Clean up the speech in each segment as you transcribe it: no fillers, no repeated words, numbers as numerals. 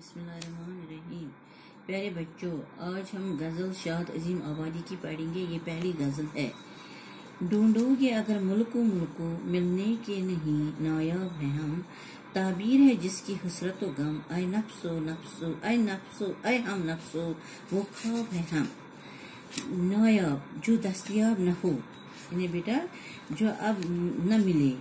बिस्मिल्लाहिर्रहमानिर्रहीम। प्यारे बच्चों, आज हम गज़ल शाद अजीम आबादी की पढ़ेंगे। ये पहली गज़ल है। ढूंढोगे अगर मुल्को मुल्को, मिलने के नहीं नायाब हैं हम। ताबीर है जिसकी हसरत व गम, ऐ नफ्सो नफ्सो ऐ नफ्सो ऐ हम नफ्सो, वो ख्वाब है हम। नायाब जो दस्तयाब न हो, यानी बेटा जो अब न मिले,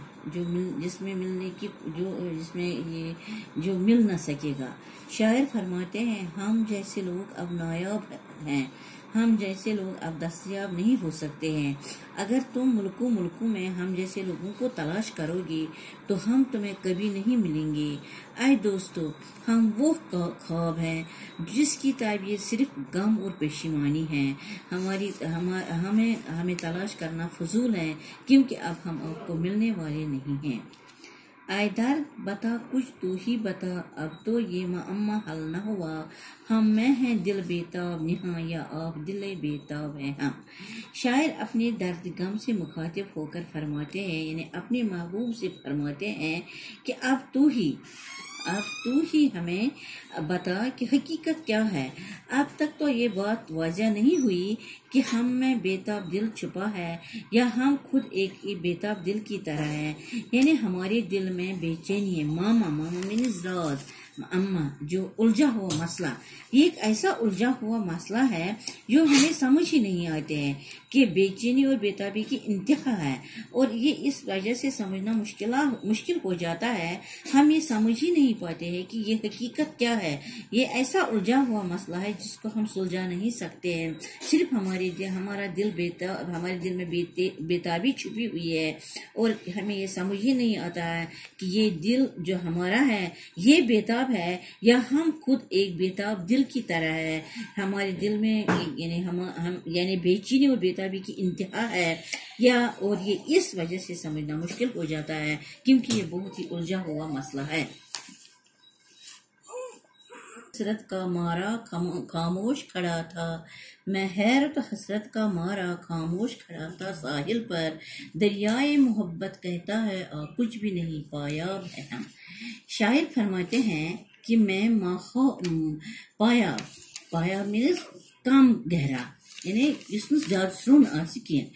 जिसमें मिलने की जिसमें ये जो मिल न सकेगा। शायर फरमाते हैं, हम जैसे लोग अब नायाब हैं, हम जैसे लोग अब दस्तयाब नहीं हो सकते हैं। अगर तुम मुल्कों मुल्कों में हम जैसे लोगों को तलाश करोगे तो हम तुम्हें कभी नहीं मिलेंगे। आए दोस्तों, हम वो ख्वाब हैं जिसकी ताबीर सिर्फ गम और पेशिमानी है। हमें तलाश करना फजूल है, क्योंकि अब हम आपको मिलने वाले नहीं हैं। आए दर्द बता कुछ तू ही बता, अब तो ये मअम्मा हल न हुआ। हम में हैं दिल बेताब निहा, या आप दिल बेताब हैं हम। शायर अपने दर्द गम से मुखातिब होकर फरमाते हैं, यानी अपने महबूब से फरमाते हैं कि अब तू ही हमें बता कि हकीकत क्या है। अब तक तो ये बात वाज़ह नहीं हुई कि हम में बेताब दिल छुपा है, या हम खुद एक बेताब दिल की तरह है। यानी हमारे दिल में बेचैनी है। मामा मीन्स राज, अम्मा जो उलझा हुआ मसला। ये एक ऐसा उलझा हुआ मसला है जो हमें समझ ही नहीं आते हैं कि बेचैनी और बेताबी की इंतहा है, और ये इस वजह से समझना मुश्किल हो जाता है। हम ये समझ ही नहीं पाते हैं कि ये हकीकत क्या है। ये ऐसा उलझा हुआ मसला है जिसको हम सुलझा नहीं सकते हैं। सिर्फ हमारे दिल में बेताबी छुपी हुई है, और हमें ये समझ ही नहीं आता है कि ये दिल जो हमारा है ये बेताब है, या हम खुद एक बेताब दिल की तरह है। हमारे दिल में यानी बेचैनी और बेताबी की इंतहा है, और ये इस वजह से समझना मुश्किल हो जाता है, क्योंकि ये बहुत ही उलझा हुआ मसला है। हसरत का मारा खामोश खड़ा था, मैं हैरत हसरत का मारा खामोश खड़ा था साहिल पर। दरियाए मोहब्बत कहता है कुछ भी नहीं पाया है हम। शायर फरमाते हैं कि मैं पाया मीन्स कम गहरा, यानी जिसमें जादसरून आशिकी है।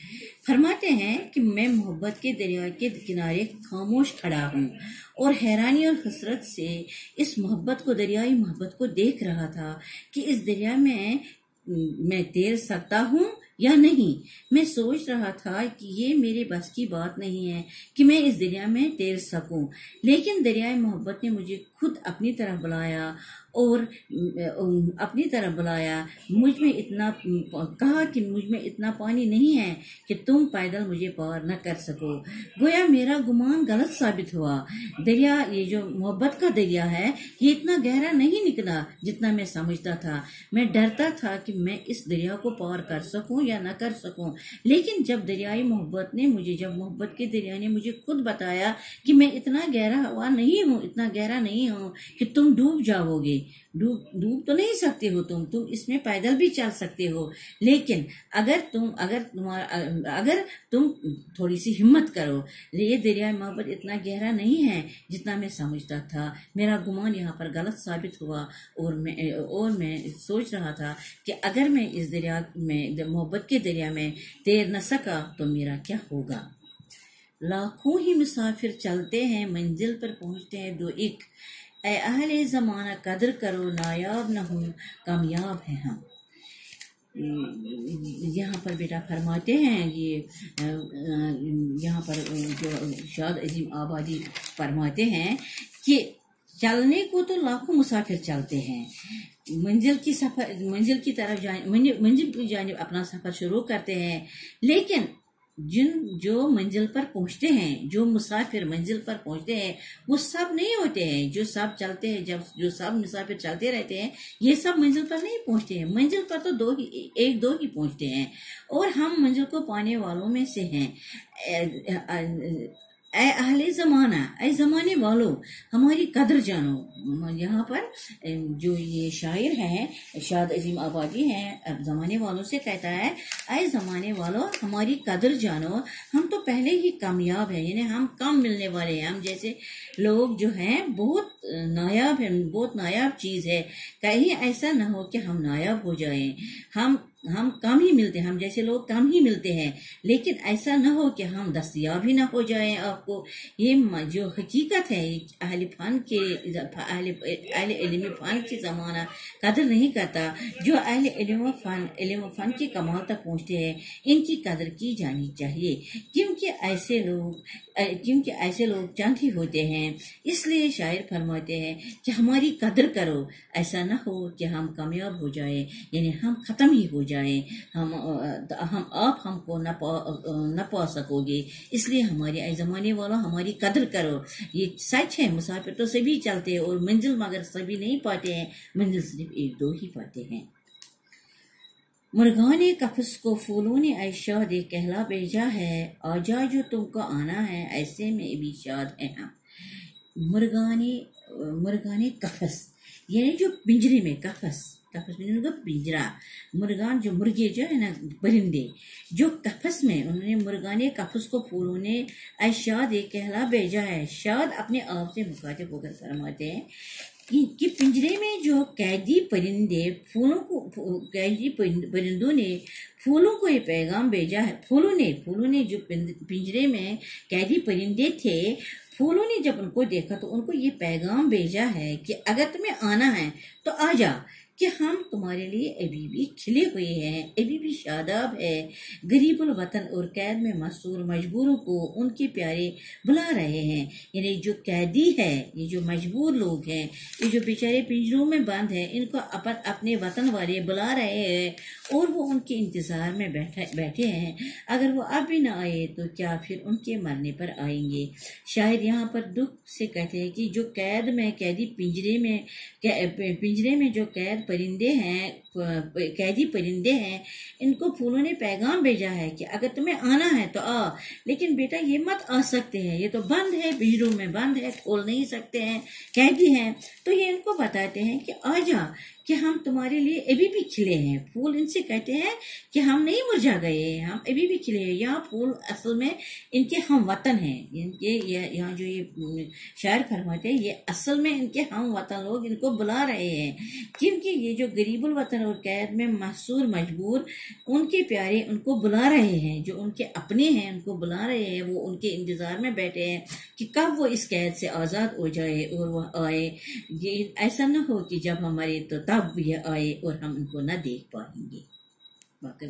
फरमाते हैं कि मैं मोहब्बत के दरिया के किनारे खामोश खड़ा हूँ, और हैरानी और हसरत से इस मोहब्बत को, दरियाई मोहब्बत को देख रहा था कि इस दरिया में मैं तैर सकता हूँ या नहीं। मैं सोच रहा था कि ये मेरे बस की बात नहीं है कि मैं इस दरिया में तैर सकूं, लेकिन दरियाई मोहब्बत ने मुझे खुद अपनी तरफ बुलाया, और अपनी तरफ बुलाया। कहा कि मुझ में इतना पानी नहीं है कि तुम पैदल मुझे पार न कर सको। गोया मेरा गुमान गलत साबित हुआ। दरिया, ये जो मोहब्बत का दरिया है, ये इतना गहरा नहीं निकला जितना मैं समझता था। मैं डरता था कि मैं इस दरिया को पार कर सकूं या न कर सकूं। लेकिन जब मोहब्बत के दरिया ने मुझे खुद बताया कि मैं इतना गहरा नहीं हूँ कि तुम डूब जाओगे। डूब तो नहीं सकते हो तुम इसमें पैदल भी चल सकते हो, लेकिन अगर तुम थोड़ी सी हिम्मत करो। ये दरिया मोहब्बत इतना गहरा नहीं है जितना मैं समझता था। मेरा गुमान यहाँ पर गलत साबित हुआ, और मैं सोच रहा था कि अगर मैं इस दरिया में, मोहब्बत के दरिया में तैर न सका तो मेरा क्या होगा। लाखों ही मुसाफिर चलते हैं, मंजिल पर पहुंचते हैं दो एक। ऐ अहले ज़माना कदर करो, नायाब न हूँ कामयाब हैं हम। यहाँ पर बेटा फरमाते हैं, यहाँ पर जो शाद अजीम आबादी फरमाते हैं कि चलने को तो लाखों मुसाफिर चलते हैं, मंजिल की जानिब अपना सफर शुरू करते हैं, लेकिन जो मंजिल पर पहुंचते हैं, जो मुसाफिर मंजिल पर पहुंचते हैं, वो सब नहीं होते हैं। जो सब मुसाफिर चलते रहते हैं, ये सब मंजिल पर नहीं पहुंचते हैं। मंजिल पर तो एक दो ही पहुंचते हैं, और हम मंजिल को पाने वालों में से हैं। اے اہل زمانہ، اے زمانے والوں ہماری قدر جانو. یہاں پر جو یہ شاعر ہیں شاد عظیم آبادی ہیں زمانے والوں سے کہتا ہے اے زمانے والوں ہماری قدر جانو، ہم تو پہلے ہی کامیاب ہیں، یعنی ہم کم ملنے والے ہیں، ہم جیسے لوگ جو ہیں بہت نایاب ہیں، بہت نایاب چیز ہے. کہیں ایسا نہ ہو کہ ہم نایاب ہو جائیں، ہم کم ہی ملتے ہیں، ہم جیسے لوگ کم ہی ملتے ہیں، لیکن ایسا نہ ہو کہ ہم دستیاب ہی نہ ہو جائیں آپ کو. یہ جو حقیقت ہے اہل فن کے اہل علم فن کی زمانہ قدر نہیں کرتا. جو اہل علم و فن کے کمال تک پہنچتے ہیں ان کی قدر کی جانی چاہیے، کیونکہ ایسے لوگ چند ہی ہوتے ہیں. اس لیے شاعر فرماتے ہیں کہ ہماری قدر کرو، ایسا نہ ہو کہ ہم کامیاب ہو جائیں، یعنی ہم ختم ہی ہو جائیں، آپ ہم کو نہ پا سکو گے. اس لیے ہمارے اے زمانے والوں ہماری قدر کرو. یہ سچ ہے، مسافر تو سبھی چلتے ہیں اور منزل مگر سبھی نہیں پاتے ہیں، منزل صرف ایک دو ہی پاتے ہیں. مرغان قفس کو پھولوں نے اے شاد کہلا بھیجا ہے، آجا جو تم کو آنا ہے، ایسے میں بھی شاد ہیں ہم. مرغان قفس یعنی جو پنجرے میں، قفس پنجرا، مرغان جو مرغے جو ہے نا پرندے جو قفس میں، انہوں نے مرغان قفس کو پھولوں نے اے شاد کہلا بھیجا ہے. شاد اپنے آپ سے مخاطب ہو کر فرماتے ہیں کہ پنجرے میں جو قیدی پرندے پرندوں نے پھولوں کو یہ پیغام بھیجا ہے. پھولوں نے جو پنجرے میں قیدی پرندے تھے، پھولوں نے جب ان کو دیکھا تو ان کو یہ پیغام بھیجا ہے کہ اگر تمہیں آنا ہے تو آ جا، کہ ہم تمہارے لیے ابھی بھی کھلے ہوئے ہیں، ابھی بھی شاداب ہے. غریب الوطن اور قید میں محصور مجبوروں کو ان کے پیارے بلا رہے ہیں. یعنی جو قیدی ہے، یہ جو مجبور لوگ ہیں، یہ جو بیچارے پنجروں میں بند ہیں، ان کو اپنے وطن والے بلا رہے ہیں اور وہ ان کے انتظار میں بیٹھے ہیں. اگر وہ اب بھی نہ آئے تو کیا پھر ان کے مرنے پر آئیں گے. شاید یہاں پر دکھ سے کہتے ہیں کہ جو قیدی پنجرے میں جو قیدی پرندے ہیں، ان کو پھولوں نے پیغام بھیجا ہے کہ اگر تمہیں آنا ہے تو آ، لیکن بیٹا یہ مت آ سکتے ہیں، یہ تو بند ہے، پنجروں میں بند ہے، کھول نہیں سکتے ہیں، قیدی ہیں. تو یہ ان کو بتاتے ہیں کہ آ جا، کہ ہم تمہارے لیے ابھی بھی کھلے ہیں. پھول ان سے کہتے ہیں کہ ہم نہیں مرجھا گئے، ہم ابھی بھی کھلے ہیں. یہاں پھول اصل میں ان کے ہم وطن ہیں. یہاں جو یہ شاعر فرماتے ہیں، یہ اصل میں ان کے ہم وطن لوگ ان کو بلا رہے ہیں، کیونکہ یہ جو غریب الوطن اور قید میں محصور مجبور ان کے پیارے ان کو بلا رہے ہیں، جو ان کے اپنے ہیں ان کو بلا رہے ہیں. وہ ان کے انتظار میں بیٹھے ہیں کہ کب وہ اس قید سے آزاد ہو جائے اور وہ آئے. یہ ایسا نہ ہو کہ جب ہمارے تو تب یہ آئے اور ہم ان کو نہ دیکھ پائیں گے. باقی